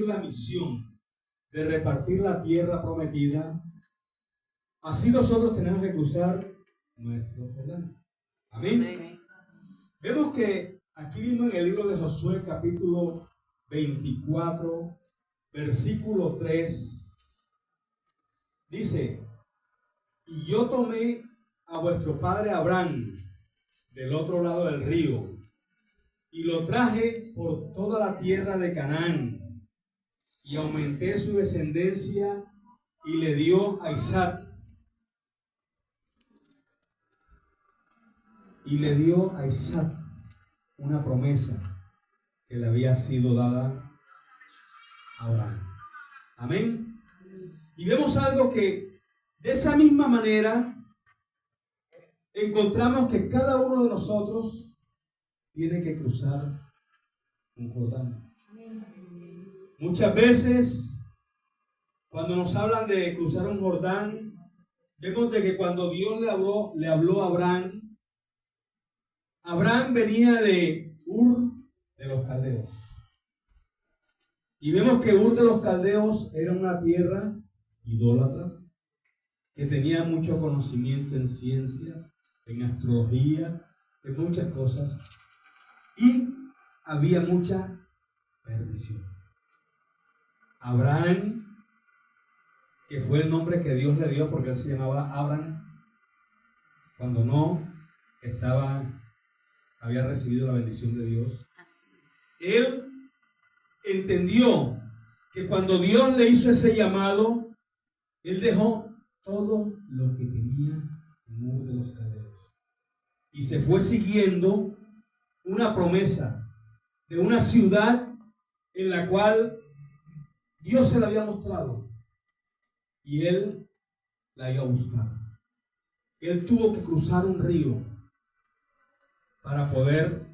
la misión de repartir la tierra prometida, así nosotros tenemos que cruzar nuestro Jordán. Amén. Amén. Vemos que aquí mismo en el libro de Josué, capítulo 24, versículo 3, dice: y yo tomé a vuestro padre Abraham del otro lado del río y lo traje por toda la tierra de Canaán y aumenté su descendencia y le dio a Isaac. Y le dio a Isaac una promesa que le había sido dada a Abraham. Amén. Y vemos algo que de esa misma manera encontramos que cada uno de nosotros tiene que cruzar un Jordán. Muchas veces, cuando nos hablan de cruzar un Jordán, vemos de que cuando Dios le habló a Abraham, Abraham venía de Ur de los Caldeos. Y vemos que Ur de los Caldeos era una tierra idólatra, que tenía mucho conocimiento en ciencias, en astrología, en muchas cosas, y había mucha perdición. Abraham, que fue el nombre que Dios le dio porque él se llamaba Abraham, cuando no había recibido la bendición de Dios, él entendió que cuando Dios le hizo ese llamado, él dejó todo lo que tenía en Ur de los Caldeos y se fue siguiendo una promesa de una ciudad en la cual Dios se la había mostrado y él la iba a buscar. Él tuvo que cruzar un río para poder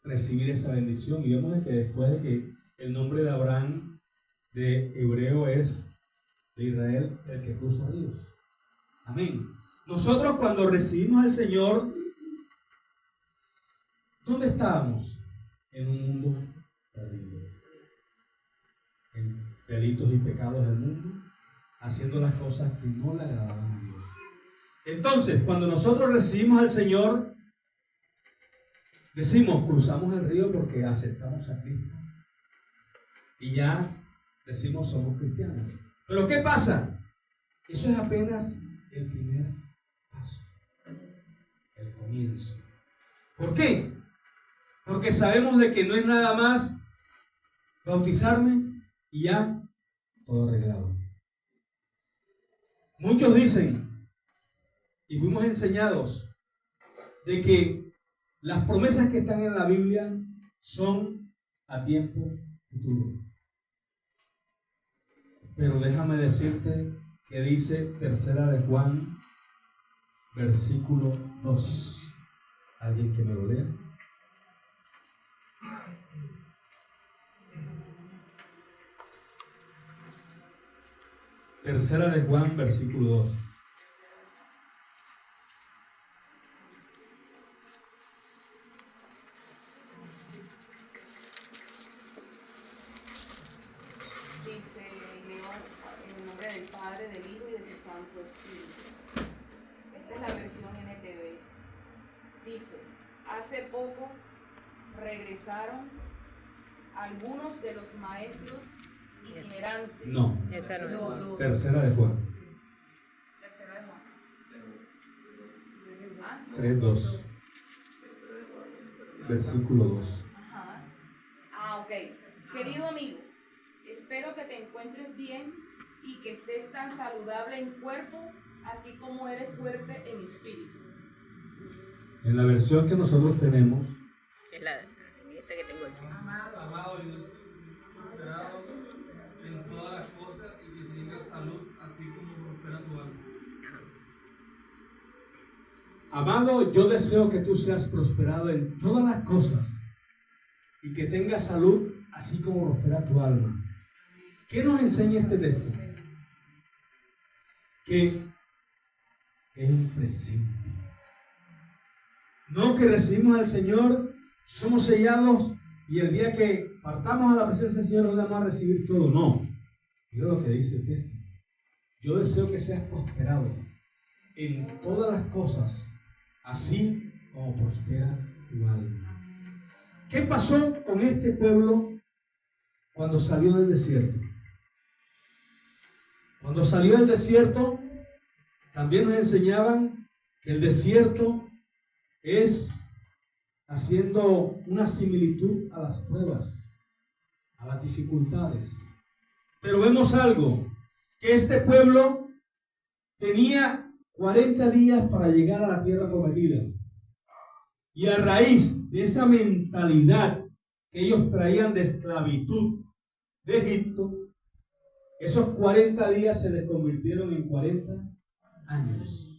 recibir esa bendición. Y vemos que después de que el nombre de Abraham de hebreo es de Israel, el que cruza ríos. Amén. Nosotros cuando recibimos al Señor, ¿dónde estábamos? En un mundo perdido, en delitos y pecados del mundo, haciendo las cosas que no le agradaban a Dios. Entonces, cuando nosotros recibimos al Señor, decimos, cruzamos el río porque aceptamos a Cristo. Y ya decimos, somos cristianos. Pero ¿qué pasa? Eso es apenas el primer paso, el comienzo. ¿Por qué? Porque sabemos de que no es nada más bautizarme y ya todo arreglado. Muchos dicen, y fuimos enseñados, de que las promesas que están en la Biblia son a tiempo futuro. Pero déjame decirte que dice 3 de Juan, versículo 2. ¿Alguien que me lo lea? Tercera de Juan, versículo 2. Dice, en el nombre del Padre, del Hijo y de su Santo Espíritu. Esta es la versión NTV. Dice, hace poco regresaron algunos de los maestros itinerantes. No, Esa no. Tercera de Juan. Tercera de Juan. 3:2. Versículo 2. Ajá. Ok. Querido amigo, espero que te encuentres bien y que estés tan saludable en cuerpo, así como eres fuerte en espíritu. En la versión que nosotros tenemos, Es esta que tengo aquí. Amado, yo estoy prosperado en todas las cosas y que tengas salud, así como prospera tu alma. amado, yo deseo que tú seas prosperado en todas las cosas y que tengas salud, así como prospera tu alma. ¿Qué nos enseña este texto? Que es un presente. No que recibimos al Señor, somos sellados y el día que partamos a la presencia del Señor y vamos a recibir todo. No. Mira lo que dice el texto. Yo deseo que seas prosperado en todas las cosas, así como prospera tu alma. ¿Qué pasó con este pueblo cuando salió del desierto? Cuando salió del desierto, también nos enseñaban que el desierto es haciendo una similitud a las pruebas, a las dificultades. Pero vemos algo, que este pueblo tenía 40 días para llegar a la tierra prometida. Y a raíz de esa mentalidad que ellos traían de esclavitud de Egipto, esos 40 días se les convirtieron en 40 años.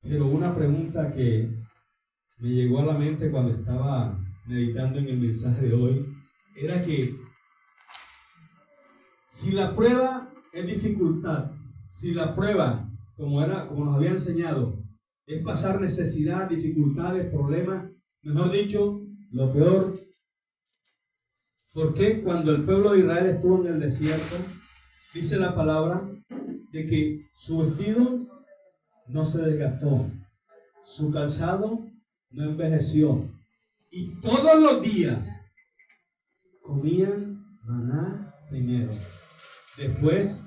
Pero una pregunta que me llegó a la mente cuando estaba meditando en el mensaje de hoy, era que si la prueba es dificultad, si la prueba, como nos había enseñado, es pasar necesidad, dificultades, problemas, mejor dicho, lo peor. ¿Por qué cuando el pueblo de Israel estuvo en el desierto, dice la palabra de que su vestido no se desgastó, su calzado no envejeció, y todos los días comían maná primero, después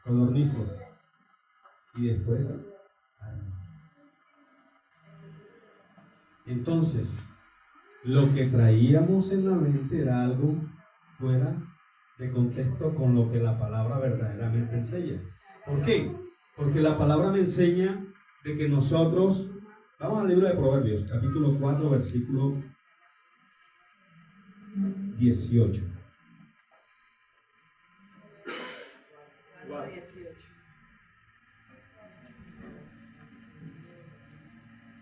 codornices y después carne? Entonces, lo que traíamos en la mente era algo fuera de contexto con lo que la palabra verdaderamente enseña. ¿Por qué? Porque la palabra me enseña de que nosotros, vamos al libro de Proverbios, capítulo 4, versículo 18. 4:18.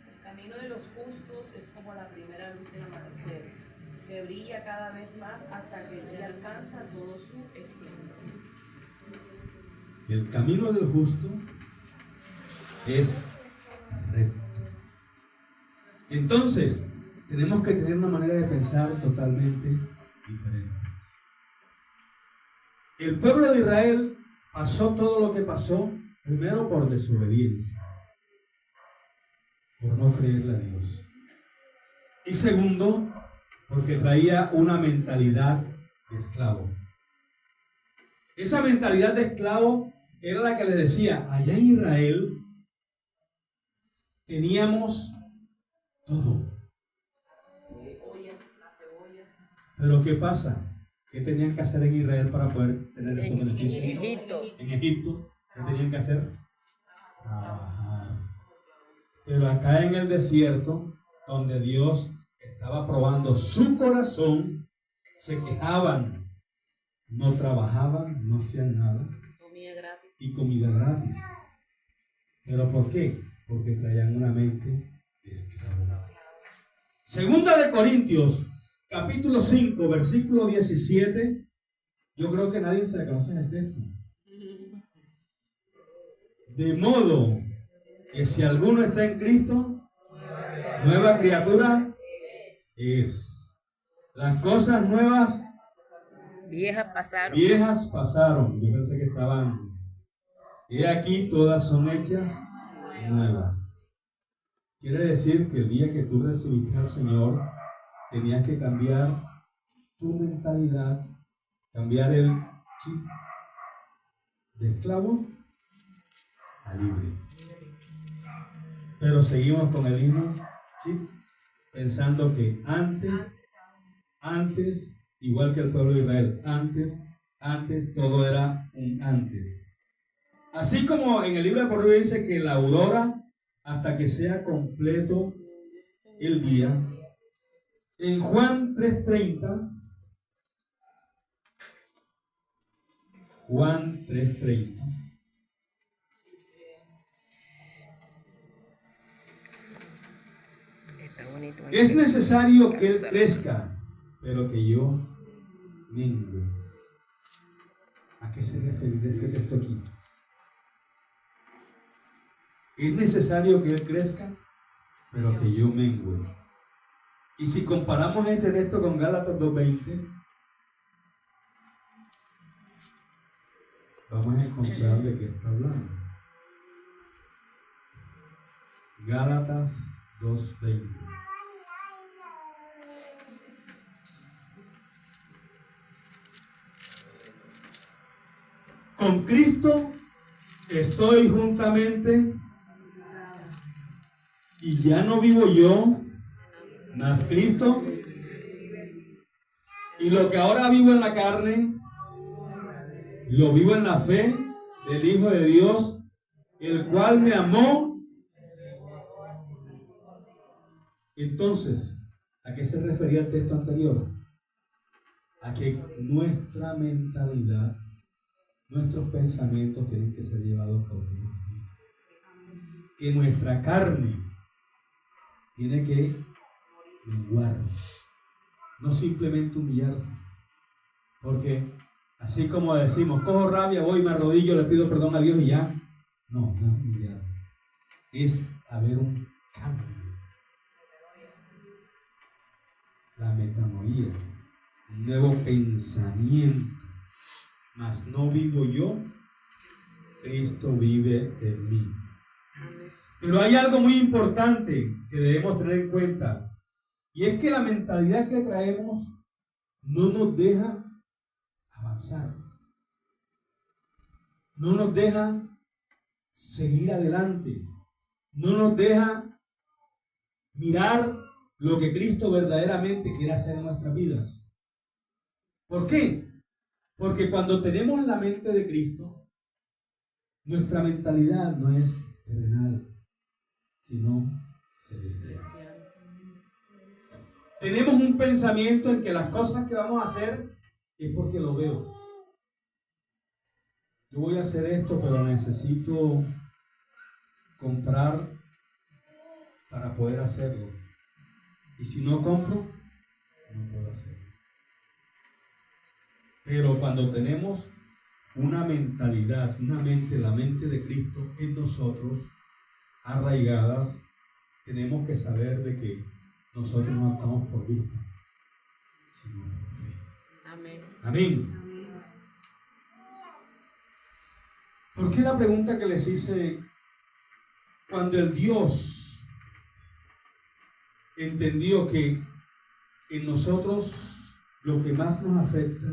El camino de los justos es como la primera luz del amanecer, que brilla cada vez más hasta que el día alcanza todo su esplendor. El camino del justo es recto. Entonces, tenemos que tener una manera de pensar totalmente diferente. El pueblo de Israel pasó todo lo que pasó, primero por desobediencia, por no creerle a Dios. Y segundo, porque traía una mentalidad de esclavo. Esa mentalidad de esclavo era la que les decía, allá en Israel teníamos todo. Pero ¿qué pasa? ¿Qué tenían que hacer en Israel para poder tener esos beneficios? En Egipto, ¿qué tenían que hacer? Trabajar. Pero acá en el desierto, donde Dios estaba probando su corazón, se quejaban, no trabajaban, no hacían nada. Comida gratis. Y comida gratis. ¿Pero por qué? Porque traían una mente de esclavo. Segunda de Corintios, capítulo 5, versículo 17. Yo creo que nadie se conoce el texto. De modo que si alguno está en Cristo, nueva criatura es. Las cosas nuevas, viejas pasaron. Yo pensé que estaban. Y aquí todas son hechas nuevas. Quiere decir que el día que tú recibiste al Señor, tenías que cambiar tu mentalidad, cambiar el chip de esclavo a libre. Pero seguimos con el mismo chip, pensando que antes, igual que el pueblo de Israel, antes todo era un antes. Así como en el libro de Proverbios dice que la aurora hasta que sea completo el día. En Juan 3:30, Juan 3:30, es necesario que Él crezca, pero que yo mengue. ¿A qué se refiere este texto aquí? Es necesario que Él crezca, pero que yo mengue. Y si comparamos ese texto con Gálatas 2:20, vamos a encontrar de qué está hablando. Gálatas 2:20. Con Cristo estoy juntamente y ya no vivo yo, mas Cristo. Y lo que ahora vivo en la carne, lo vivo en la fe del Hijo de Dios, el cual me amó. Entonces, ¿a qué se refería el texto anterior? A que nuestra mentalidad, nuestros pensamientos tienen que ser llevados cautivos. Que nuestra carne tiene que menguar, no simplemente humillarse. Porque así como decimos, cojo rabia, voy, me arrodillo, le pido perdón a Dios y ya. No, no es humillar. Es haber un cambio. La metanoía, un nuevo pensamiento. Mas no vivo yo, Cristo vive en mí. Pero hay algo muy importante que debemos tener en cuenta, y es que la mentalidad que traemos no nos deja avanzar, no nos deja seguir adelante, no nos deja mirar lo que Cristo verdaderamente quiere hacer en nuestras vidas. ¿Por qué? Porque cuando tenemos la mente de Cristo, nuestra mentalidad no es terrenal, sino celestial. Tenemos un pensamiento en que las cosas que vamos a hacer es porque lo veo. Yo voy a hacer esto, pero necesito comprar para poder hacerlo. Y si no compro, no puedo hacerlo. Pero cuando tenemos una mentalidad, una mente, la mente de Cristo en nosotros, arraigadas, tenemos que saber de que nosotros no actuamos por vista, sino por fe. Amén. Amén. ¿Por qué la pregunta que les hice? Cuando el Dios entendió que en nosotros lo que más nos afecta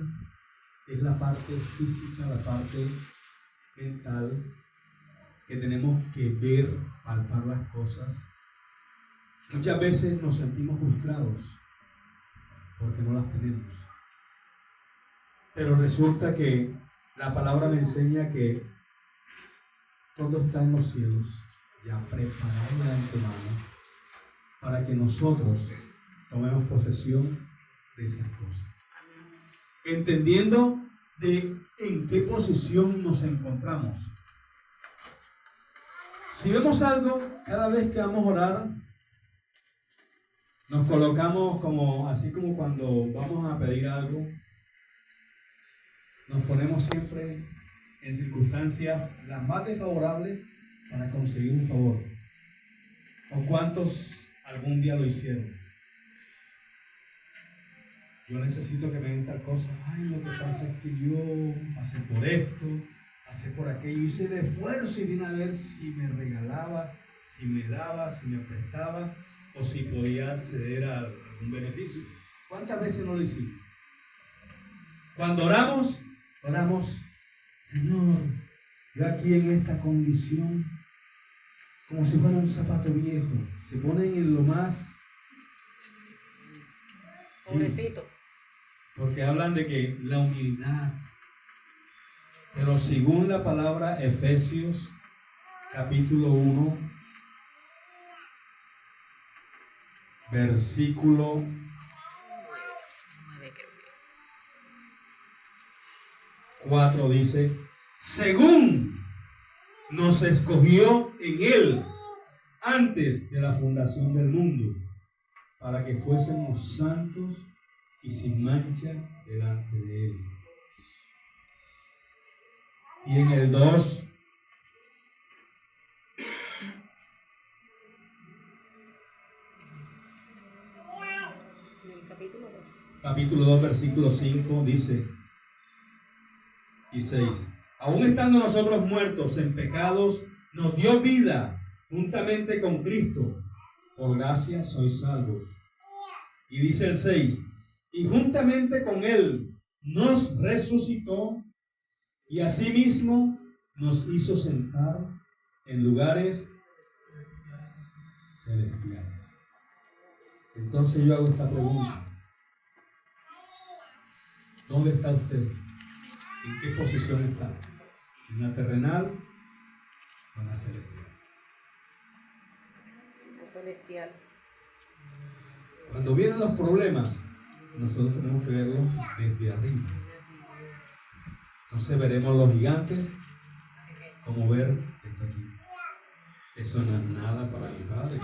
es la parte física, la parte mental, que tenemos que ver, palpar las cosas. Muchas veces nos sentimos frustrados porque no las tenemos. Pero resulta que la palabra me enseña que todo está en los cielos, ya preparado de antemano, para que nosotros tomemos posesión de esas cosas. Entendiendo de en qué posición nos encontramos. Si vemos algo, cada vez que vamos a orar, nos colocamos así como cuando vamos a pedir algo, nos ponemos siempre en circunstancias las más desfavorables para conseguir un favor. ¿O cuántos algún día lo hicieron? Yo necesito que me den tal cosa. Ay, lo que pasa es que yo pasé por esto, pasé por aquello, hice el esfuerzo y vine a ver si me regalaba, si me daba, si me prestaba o si podía acceder a algún beneficio. ¿Cuántas veces no lo hicimos? Cuando oramos, Señor, yo aquí en esta condición, como si fuera un zapato viejo, se ponen en lo más... Pobrecito. Porque hablan de que la humildad, pero según la palabra Efesios capítulo 1, versículo 4 dice, según nos escogió en Él antes de la fundación del mundo, para que fuésemos santos y sin mancha delante de Él. Y en el 2, capítulo 2, versículo 5, dice y 6. Aún estando nosotros muertos en pecados, nos dio vida juntamente con Cristo. Por gracia sois salvos. Y dice el 6, y juntamente con Él nos resucitó y asimismo nos hizo sentar en lugares celestiales. Entonces yo hago esta pregunta. ¿Dónde está usted? ¿En qué posición está? ¿En la terrenal o en la celestial? Celestial. Cuando vienen los problemas, nosotros tenemos que verlos desde arriba. Entonces veremos los gigantes como ver esto aquí. Eso no es nada para mi padre.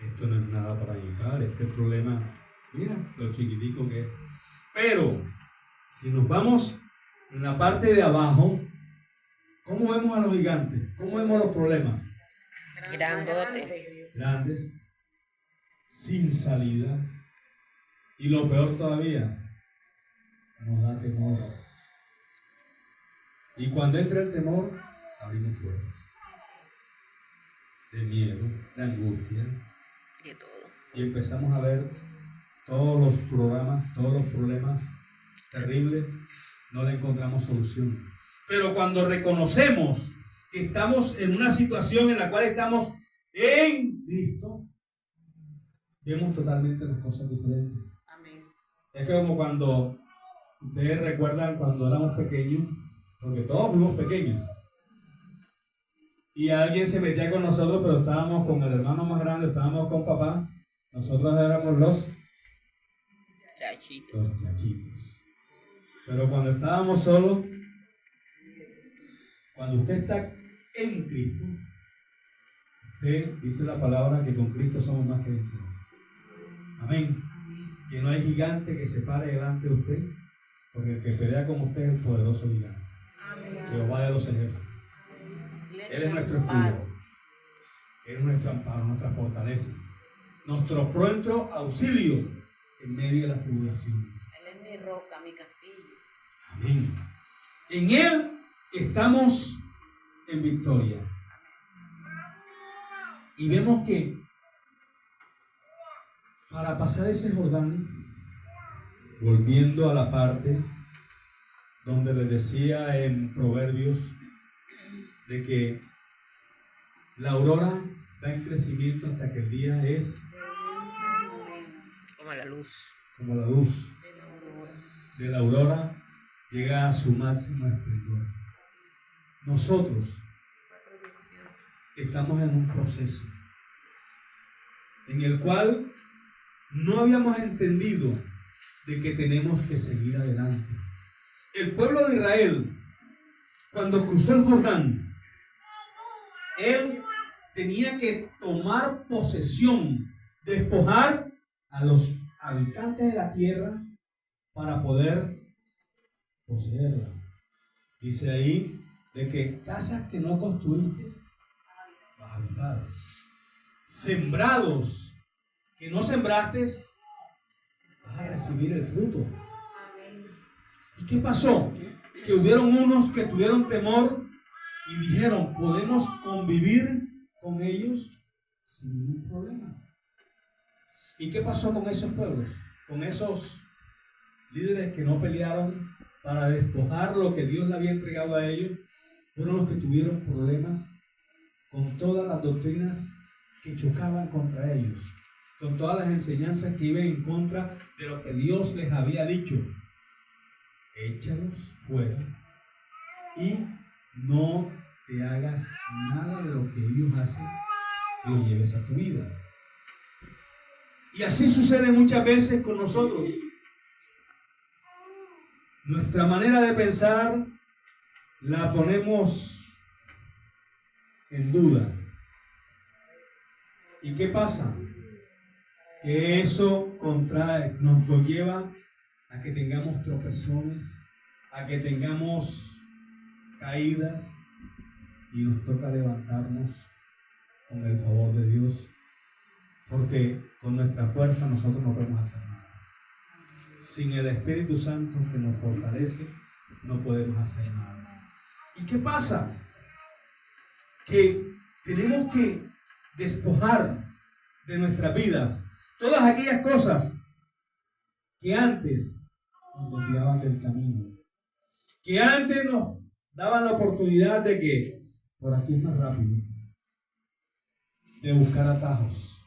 Esto no es nada para mi padre. Este problema, mira lo chiquitico que es. Pero si nos vamos en la parte de abajo, ¿cómo vemos a los gigantes? ¿Cómo vemos los problemas? Grandes, sin salida, y lo peor todavía, nos da temor. Y cuando entra el temor, abrimos puertas de miedo, de angustia, De todo. y empezamos a ver todos los problemas terribles, no le encontramos solución. Pero cuando reconocemos que estamos en una situación en la cual estamos en Cristo, vemos totalmente las cosas diferentes. Amén. Es como cuando ustedes recuerdan cuando éramos pequeños, porque todos fuimos pequeños, y alguien se metía con nosotros, pero estábamos con el hermano más grande, estábamos con papá, nosotros éramos los chachitos. Pero cuando estábamos solos, cuando usted está en Cristo, usted dice la palabra que con Cristo somos más que vencedores. Amén. Que no hay gigante que se pare delante de usted, porque el que pelea con usted es el poderoso gigante. Jehová de los ejércitos. Él es nuestro escudo. Él es nuestro amparo, nuestra fortaleza, nuestro pronto auxilio en medio de las tribulaciones. Él es mi roca, mi castillo. Amén. En Él estamos en victoria. Y vemos que para pasar ese Jordán, volviendo a la parte donde les decía en Proverbios de que la aurora va en crecimiento hasta que el día es Como la luz. como la luz de la aurora llega a su máximo esplendor. Nosotros estamos en un proceso en el cual no habíamos entendido de que tenemos que seguir adelante. El pueblo de Israel, cuando cruzó el Jordán, él tenía que tomar posesión, despojar a los habitantes de la tierra para poder poseerla. Dice ahí de que casas que no construiste vas a habitar. Sembrados que no sembraste vas a recibir el fruto. ¿Y qué pasó? Que hubieron unos que tuvieron temor y dijeron, podemos convivir con ellos sin ningún problema. ¿Y qué pasó con esos pueblos? Con esos líderes que no pelearon para despojar lo que Dios le había entregado a ellos. Fueron los que tuvieron problemas con todas las doctrinas que chocaban contra ellos, con todas las enseñanzas que iban en contra de lo que Dios les había dicho. Échalos fuera y no te hagas nada de lo que ellos hacen y lo lleves a tu vida. Y así sucede muchas veces con nosotros. Nuestra manera de pensar la ponemos en duda. ¿Y qué pasa? Que eso nos conlleva a que tengamos tropezones, a que tengamos caídas, y nos toca levantarnos con el favor de Dios, porque con nuestra fuerza nosotros no podemos hacer nada. sin el Espíritu Santo que nos fortalece, no podemos hacer nada. ¿Y qué pasa? Que tenemos que despojar de nuestras vidas todas aquellas cosas que antes nos desviaban del camino, que antes nos daban la oportunidad de que por aquí es más rápido, de buscar atajos,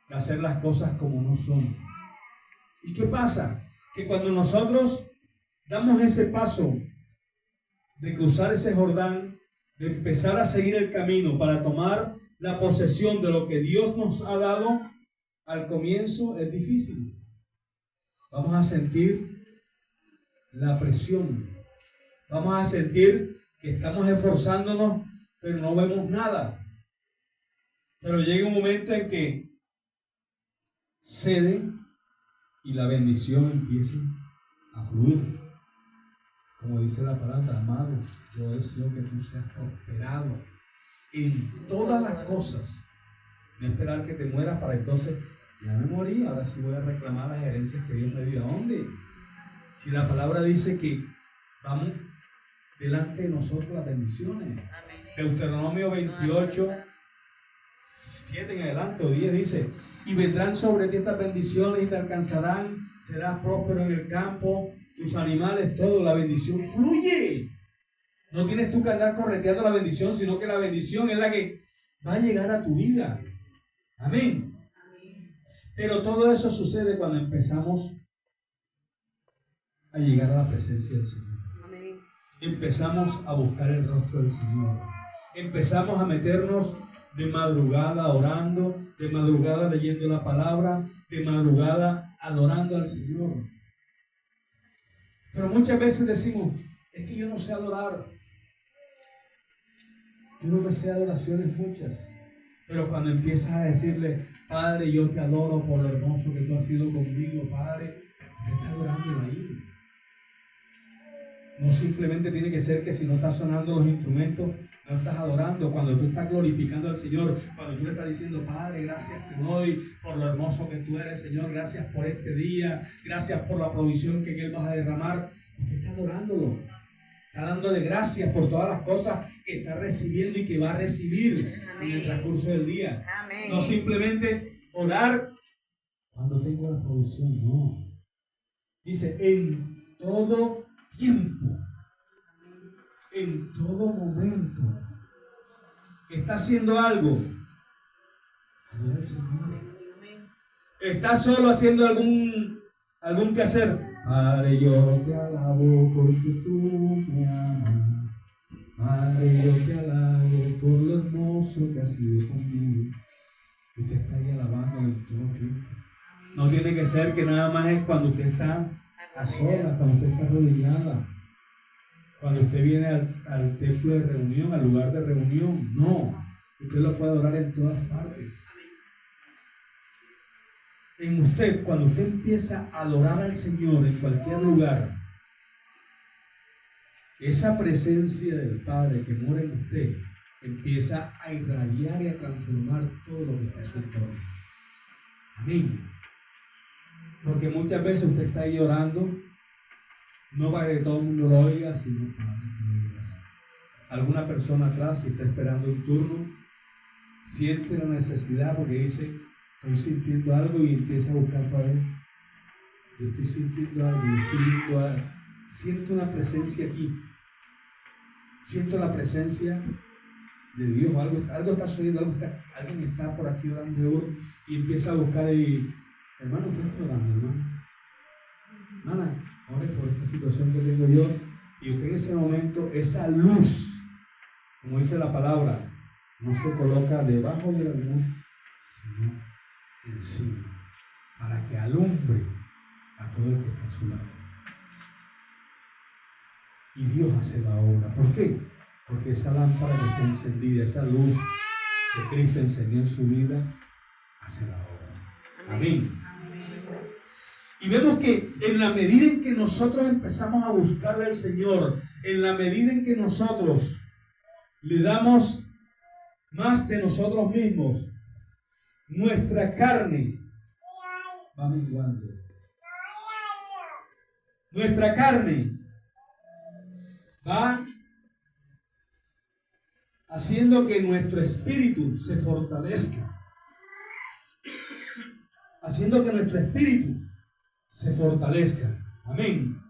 de hacer las cosas como no son. ¿Y qué pasa? Que cuando nosotros damos ese paso de cruzar ese Jordán, de empezar a seguir el camino para tomar la posesión de lo que Dios nos ha dado, al comienzo es difícil. Vamos a sentir la presión. Vamos a sentir que estamos esforzándonos, pero no vemos nada. Pero llega un momento en que cede y la bendición empieza a fluir. Como dice la palabra, amado, yo deseo que tú seas prosperado en todas las cosas. No esperar que te mueras para entonces, ya me morí, ahora sí voy a reclamar las herencias que Dios me dio. ¿A dónde? Si la palabra dice que vamos delante de nosotros las bendiciones. Deuteronomio 28, 7 en adelante o 10 dice: y vendrán sobre ti estas bendiciones y te alcanzarán, serás próspero en el campo, tus animales, todo, la bendición fluye. No tienes tú que andar correteando la bendición, sino que la bendición es la que va a llegar a tu vida. Amén. Pero todo eso sucede cuando empezamos a llegar a la presencia del Señor. Amén. Empezamos a buscar el rostro del Señor. Empezamos a meternos de madrugada orando, de madrugada leyendo la palabra, de madrugada adorando al Señor. Pero muchas veces decimos: es que yo no sé adorar. Yo no me sé adoraciones muchas. Pero cuando empiezas a decirle: Padre, yo te adoro por lo hermoso que tú has sido conmigo, Padre, ¿qué estás adorando ahí? No simplemente tiene que ser que si no están sonando los instrumentos, no estás adorando. Cuando tú estás glorificando al Señor, cuando tú le estás diciendo: Padre, gracias te doy por lo hermoso que tú eres, Señor, gracias por este día, gracias por la provisión que en Él vas a derramar, porque está adorándolo. Está dándole gracias por todas las cosas que está recibiendo y que va a recibir. Amén. En el transcurso del día. Amén. No simplemente orar cuando tengo la provisión, no. Dice: en todo tiempo, en todo momento, está haciendo algo, adora al Señor. Está solo haciendo algún quehacer. Padre, yo te alabo porque tú me amas. Padre, yo te alabo por lo hermoso que has sido conmigo. Usted está ahí alabando en todo tiempo. No tiene que ser que nada más es cuando usted está a solas, cuando usted está arrodillada, cuando usted viene al templo de reunión, al lugar de reunión. No, usted lo puede adorar en todas partes. En usted, cuando usted empieza a adorar al Señor en cualquier lugar, esa presencia del Padre que mora en usted empieza a irradiar y a transformar todo lo que está a su entorno. Amén. Porque muchas veces usted está ahí orando, no para que todo el mundo lo oiga, sino para que lo oigas. Alguna persona atrás, si está esperando un turno, siente la necesidad porque dice: estoy sintiendo algo, y empieza a buscar para él. Yo estoy sintiendo algo, yo estoy viendo algo. Siento una presencia aquí. Siento la presencia de Dios. Algo está sucediendo, alguien está por aquí orando de oro, y empieza a buscar y: hermano, ¿qué está orando, hermano? Hermana, ore por esta situación que tengo yo. Y usted en ese momento, esa luz, como dice la palabra, no se coloca debajo de la luz, sino encima, para que alumbre a todo el que está a su lado. Y Dios hace la obra. ¿Por qué? Porque esa lámpara que está encendida, esa luz que Cristo encendió en su vida, hace la obra. Amén. Y vemos que en la medida en que nosotros empezamos a buscar del Señor, en la medida en que nosotros le damos más de nosotros mismos, nuestra carne va menguando. nuestra carne va haciendo que nuestro espíritu se fortalezca. Haciendo que nuestro espíritu se fortalezca. Amén.